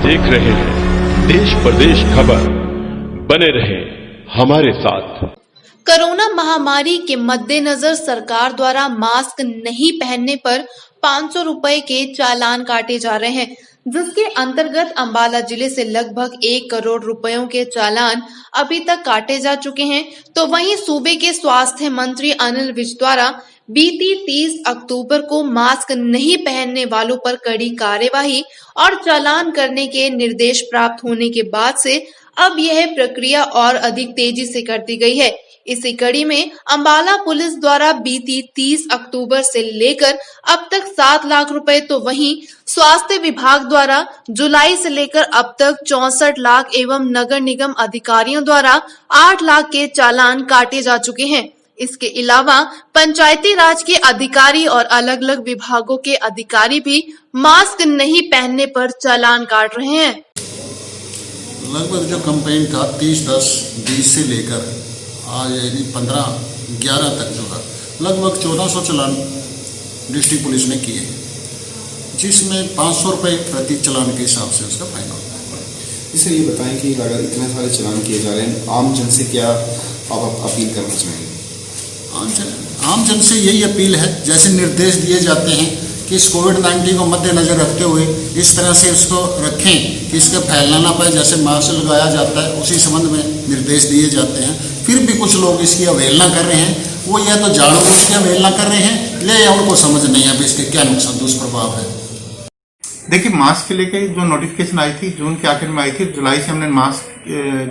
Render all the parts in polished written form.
देख रहे हैं देश प्रदेश खबर, बने रहे हमारे साथ। कोरोना महामारी के मद्देनजर सरकार द्वारा मास्क नहीं पहनने पर 500 रुपए के चालान काटे जा रहे हैं, जिसके अंतर्गत अंबाला जिले से लगभग 1 करोड़ रुपयों के चालान अभी तक काटे जा चुके हैं। तो वहीं सूबे के स्वास्थ्य मंत्री अनिल विज द्वारा बीती 30 अक्टूबर को मास्क नहीं पहनने वालों पर कड़ी कार्यवाही और चालान करने के निर्देश प्राप्त होने के बाद से अब यह प्रक्रिया और अधिक तेजी से कर दी गई है। इसी कड़ी में अंबाला पुलिस द्वारा बीती 30 अक्टूबर से लेकर अब तक 7 लाख रुपए, तो वहीं स्वास्थ्य विभाग द्वारा जुलाई से लेकर अब तक 64 लाख एवं नगर निगम अधिकारियों द्वारा 8 लाख के चालान काटे जा चुके हैं। इसके अलावा पंचायती राज के अधिकारी और अलग अलग विभागों के अधिकारी भी मास्क नहीं पहनने पर चालान काट रहे हैं। लगभग जो कंपेन था 30/10/20 से लेकर आज यानी 15/11 तक जो है लगभग 1400 चालान डिस्ट्रिक्ट पुलिस ने किए, जिसमें 500 रुपये प्रति चालान के हिसाब से उसका फाइन होता है। सर ये बताएं कि अगर इतने सारे चालान किए जा रहे हैं, आम जन से क्या आप अपील करना चाहेंगे? आम जन से यही अपील है, जैसे निर्देश दिए जाते हैं कि इस कोविड-19 को मद्देनजर रखते हुए इस तरह से उसको रखें कि इसका फैलना ना पाए, जैसे मास्क लगाया जाता है उसी संबंध में निर्देश दिए जाते हैं। फिर भी कुछ लोग इसकी अवहेलना कर रहे हैं, वो या तो जानबूझ के अवहेलना कर रहे हैं या उनको समझ नहीं है इसके क्या नुकसान दुष्प्रभाव है। देखिए, मास्क के लेके जो नोटिफिकेशन आई थी जून के आखिर में आई थी, जुलाई से हमने मास्क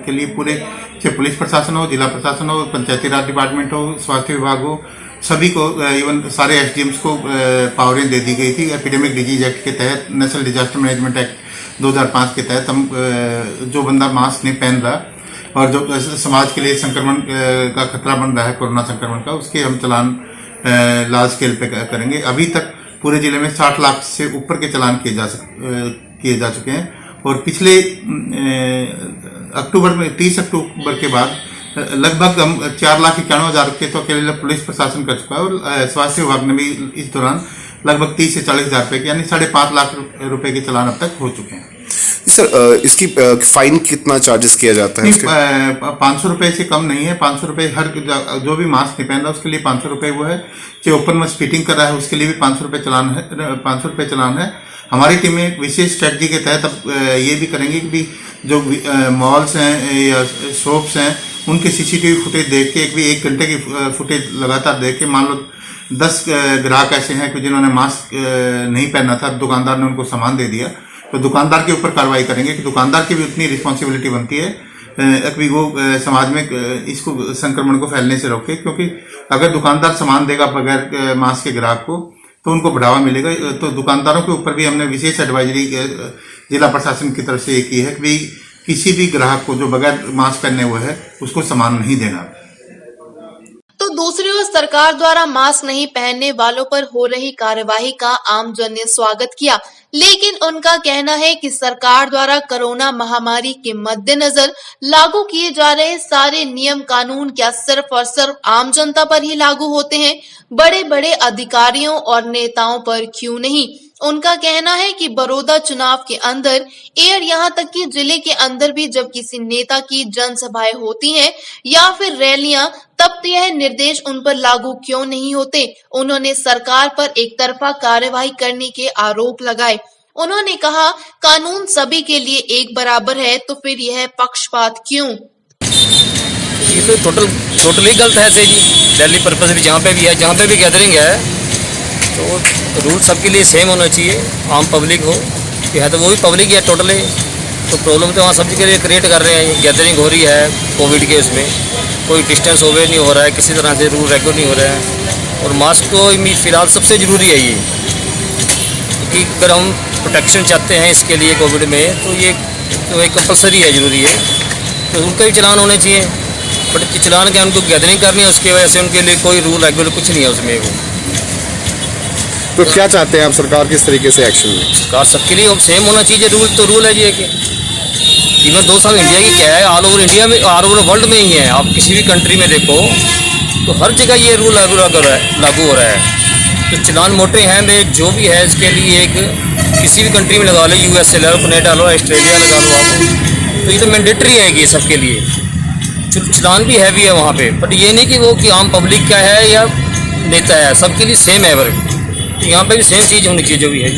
के लिए पूरे चाहे पुलिस प्रशासन हो, जिला प्रशासन हो, पंचायती राज डिपार्टमेंट हो, स्वास्थ्य विभाग हो, सभी को इवन सारे एसडीएम्स को पावरें दे दी गई थी। एपिडेमिक डिजीज एक्ट के तहत, नेशनल डिजास्टर मैनेजमेंट एक्ट 2005 के तहत हम जो बंदा मास्क नहीं पहन रहा और जो समाज के लिए संक्रमण का खतरा बन रहा है कोरोना संक्रमण का, उसके हम चालान लार्ज स्केल पे करेंगे। अभी तक पूरे जिले में 60 लाख से ऊपर के चालान किए जा चुके हैं और पिछले अक्टूबर में 30 अक्टूबर के बाद लगभग हम 4,91,000 के तो अकेले पुलिस प्रशासन कर चुका है और स्वास्थ्य विभाग ने भी इस दौरान लगभग 30 से 40,000 रुपए के यानी 5.5 लाख रुपए के चालान अब तक हो चुके हैं। सर इसकी फाइन कितना चार्जेस किया जाता है? 500 रुपए से कम नहीं है। 500 रुपए हर जो भी मास्क नहीं पहन रहा उसके लिए 500 रुपए वो है, जो ओपन में फिटिंग कर रहा है उसके लिए भी 500 रुपए चालान है। 500 रुपए चालान है। हमारी टीमें एक विशेष स्ट्रेटजी के तहत अब ये भी करेंगे कि जो मॉल्स हैं या शॉप्स हैं उनके सीसीटीवी फुटेज देख के एक घंटे की फुटेज लगातार देख के, मान लो 10 ग्राहक ऐसे हैं कि जिन्होंने मास्क नहीं पहना था, दुकानदार ने उनको सामान दे दिया, तो दुकानदार के ऊपर कार्रवाई करेंगे कि दुकानदार की भी उतनी रिस्पॉन्सिबिलिटी बनती है कि वो समाज में इसको संक्रमण को फैलने से रोके। क्योंकि अगर दुकानदार सामान देगा बगैर मास्क के ग्राहक को तो उनको बढ़ावा मिलेगा। तो दुकानदारों के ऊपर भी हमने विशेष एडवाइजरी जिला प्रशासन की तरफ से ये की है कि किसी भी ग्राहक को जो बगैर मास्क पहने हुए है उसको सामान नहीं देना। तो दूसरी ओर सरकार द्वारा मास्क नहीं पहनने वालों पर हो रही कार्यवाही का आमजन ने स्वागत किया, लेकिन उनका कहना है कि सरकार द्वारा कोरोना महामारी के मद्देनजर लागू किए जा रहे सारे नियम कानून क्या सिर्फ और सिर्फ आम जनता पर ही लागू होते हैं, बड़े बड़े अधिकारियों और नेताओं पर क्यों नहीं। उनका कहना है कि बड़ौदा चुनाव के अंदर एयर यहाँ तक कि जिले के अंदर भी जब किसी नेता की जनसभाएं होती हैं या फिर रैलियां, तब तो यह निर्देश उन पर लागू क्यों नहीं होते। उन्होंने सरकार पर एक तरफा कार्यवाही करने के आरोप लगाए। उन्होंने कहा, कानून सभी के लिए एक बराबर है, तो फिर यह पक्षपात क्यों? ये तो टोटली गलत है जी। दिल्ली पर्पज भी जहाँ पे भी गैदरिंग है तो रूल सबके लिए सेम होना चाहिए। आम पब्लिक हो या तो वो भी पब्लिक है टोटली, तो प्रॉब्लम तो वहाँ सभी के लिए क्रिएट कर रहे हैं। गैदरिंग हो रही है कोविड के, उसमें कोई डिस्टेंस ओवे नहीं हो रहा है, किसी तरह से रूल रेगुलर नहीं हो रहे हैं। और मास्क तो फिलहाल सबसे ज़रूरी है ये, क्योंकि अगर हम प्रोटेक्शन चाहते हैं इसके लिए कोविड में तो ये कंपलसरी है, ज़रूरी है। तो उनका भी चलान होने चाहिए, बट चलान के उनको गैदरिंग करनी है, उसकी वजह से उनके लिए कोई रूल रेगुलर कुछ नहीं है उसमें। वो तो क्या चाहते हैं आप सरकार किस तरीके से एक्शन में? सरकार सबके लिए सेम होना चाहिए रूल, तो रूल है जी कि इवन 2 साल इंडिया की क्या है, ऑल ओवर इंडिया में, ऑल ओवर वर्ल्ड में ही है। आप किसी भी कंट्री में देखो तो हर जगह ये रूल लागू हो रहा है। तो चलान मोटे हैं में जो भी है इसके लिए एक किसी भी कंट्री में लगा लो, USA लगा लो, कनाडा लो, ऑस्ट्रेलिया लगा लो आप, तो ये तो मैंडेटरी है ये सबके लिए। चलान भी हैवी है वहाँ पे, बट ये नहीं कि वो कि आम पब्लिक क्या है या नेता है, सबके लिए सेम है वर्ग। तो यहाँ पे भी सेम चीज़ होनी चाहिए जो भी है।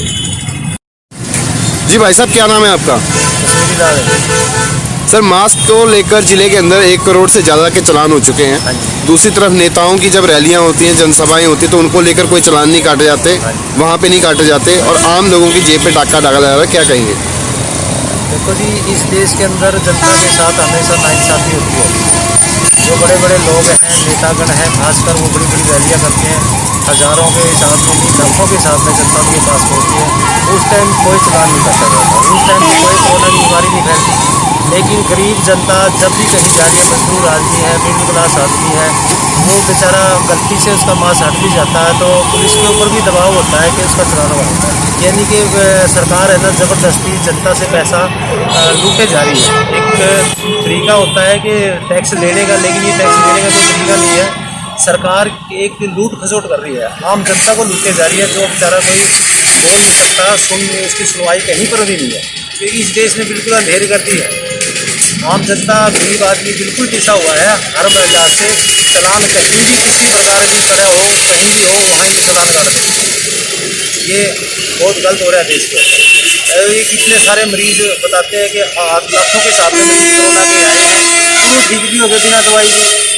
जी भाई साहब, क्या नाम है आपका? कश्मीरी लाल है। सर, मास्क को लेकर जिले के अंदर 1 करोड़ से ज़्यादा के चालान हो चुके हैं। दूसरी तरफ नेताओं की जब रैलियां होती हैं, जनसभाएं होती हैं, तो उनको लेकर कोई चालान नहीं काटे जाते, वहाँ पे नहीं काटे जाते, और आम लोगों की जेब पे डाका डाला जा रहा है। क्या कहेंगे? देखो जी, इस देश के अंदर जनता के साथ हमेशा नाइंसाफ़ी होती है। जो बड़े बड़े लोग हैं, नेतागण हैं, खासकर वो बड़ी बड़ी रैलियाँ करते हैं, हज़ारों के हिसाब में नहीं, लाखों के हिसाब में जनता उनके पास पहुँचती है। उस टाइम कोई चालान नहीं काटा जाता, उस टाइम कोई कोरोना की बीमारी नहीं फैलती। लेकिन गरीब जनता जब भी कहीं जा रही है, मजदूर आदमी है, मिडिल क्लास आदमी है, वो बेचारा गलती से उसका मास्क हट भी जाता है तो पुलिस के ऊपर भी दबाव होता है कि उसका चलाना होता है। यानी कि सरकार है ना, ज़बरदस्ती जनता से पैसा लूटे जा रही है। एक तरीका होता है कि टैक्स लेने का, लेकिन ये टैक्स लेने का कोई तरीका नहीं है। सरकार एक लूट खसोट कर रही है, आम जनता को लूटे जा रही है, जो बेचारा कोई बोल नहीं सकता, उसकी सुनवाई कहीं पर भी नहीं है, क्योंकि इस देश में बिल्कुल अंधेरी कर दी है। आम जनता, गरीब आदमी बिल्कुल पिसा हुआ है हर लिहाज से। चालान कहीं भी किसी प्रकार की तरह हो, कहीं भी हो, वहाँ ये चालान काट देते। ये बहुत गलत हो रहा है देश को। ये कितने सारे मरीज बताते हैं कि लाखों के हिसाब में मरीज कोरोना के आए हैं, वो ठीक भी हो गए बिना दवाई के।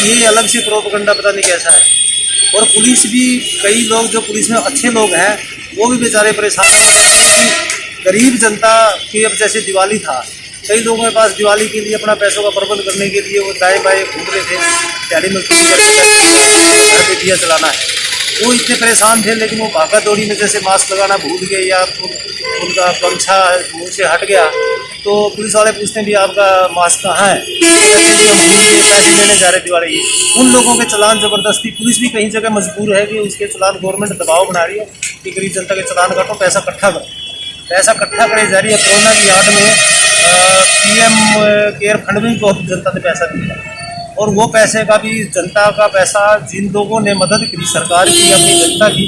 ये अलग से प्रोपेगेंडा पता नहीं कैसा है। और पुलिस भी, कई लोग जो पुलिस में अच्छे लोग हैं वो भी बेचारे परेशान हैं, क्योंकि गरीब जनता की, अब जैसे दिवाली था, कई लोगों के पास दिवाली के लिए अपना पैसों का प्रबंध करने के लिए वो दाएँ बाएँ घूम रहे थे, दिहाड़ी मजदूरी करके घर पे दिया चलाना है, वो इतने परेशान थे। लेकिन वो भागा दौड़ी में जैसे मास्क लगाना भूल गए या उनका गमछा मुँह से हट गया, तो पुलिस वाले पूछते हैं भी आपका मास्क कहाँ है, जैसे हम भूल गए, पैसे लेने जा रहे दिवाली की। उन लोगों के चालान ज़बरदस्ती, पुलिस भी कहीं जगह मजबूर है कि उसके चालान, गवर्नमेंट दबाव बना रही है कि गरीब जनता के चालान काटो, पैसा इकट्ठा करो, पैसा इकट्ठा करे जा रही है। कोरोना की याद में PM केयर फंड में भी बहुत जनता ने पैसा दिया, और वो पैसे का भी, जनता का पैसा, जिन लोगों ने मदद की सरकार की, अपनी जनता की,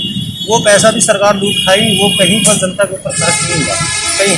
वो पैसा भी सरकार लूट खाई, वो कहीं पर जनता के ऊपर खर्च नहीं हुआ कहीं।